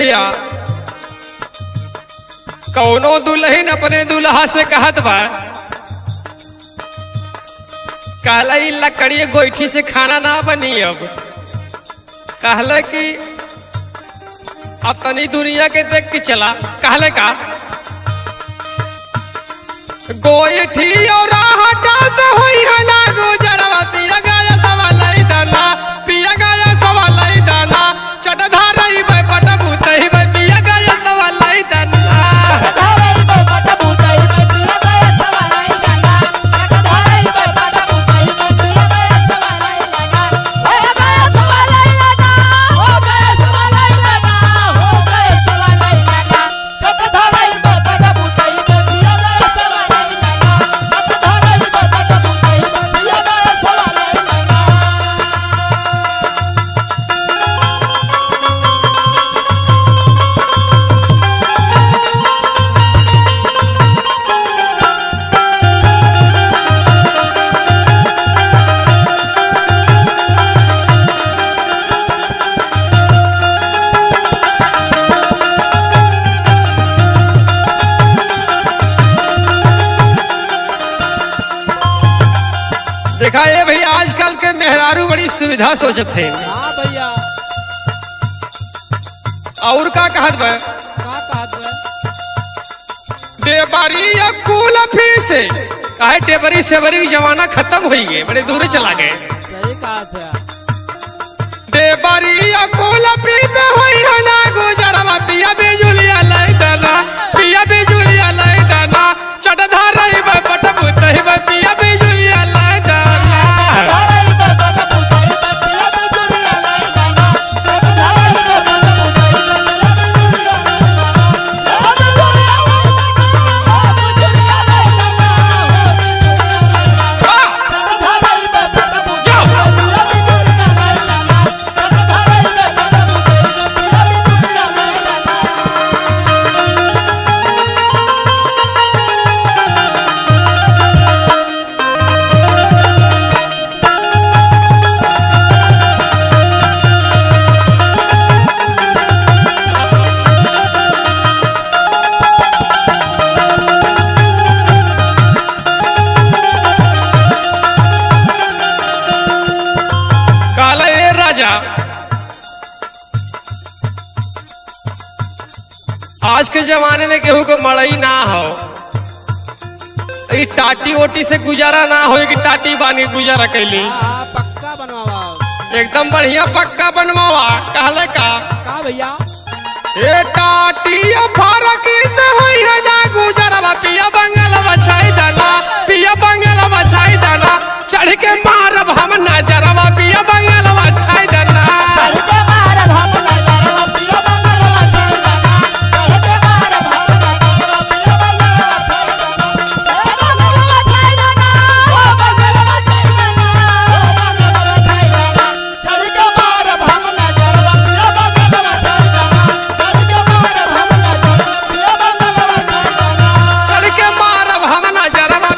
भैया कौनो दुल्हन अपने दुल्हा से कहत बा कहला ई लकड़ी गोईठी से खाना ना बनी। अब कहला कि अपनी दुनिया के देख के चला। कहले का गोईठी और हटा से होई है ना गुजरवा पिया गाया सवालाई दाना पिया गाया सवालाई दाना चटधारई बे पटबूतई बे पिया गाया सवालाई दाना देखा ये भैया आजकल के मेहरारू बड़ी सुविधा सोचत है। हाँ भैया और का कहत बा डेबरी या कूल फीस काहे डेबरी सेबरी की जमाना खत्म हो गए बड़े दूर चला गए। सही कहा था डेबरी या कूल फी पे होई है ना गुजरवा पिया बिजुलिया लाई दाना पिया बिजुलिया लाई दाना चटधारई बे पटबूतई बे पिया बिजुलिया लाई दाना आज के जमाने में केहू को मड़ई ना हो टाटी ओटी से गुजारा ना हो कि टाटी बानी गुजारा कैली। पक्का बनवावा एकदम बढ़िया पक्का बनवावा। कहले का भैया ए टाटी फरक से होई है ना गुजारा पिया बंगल बछाई दाना पिया बंगल बछाई दाना चढ़ के मारब हम नजरवा पिया बंगल बछाई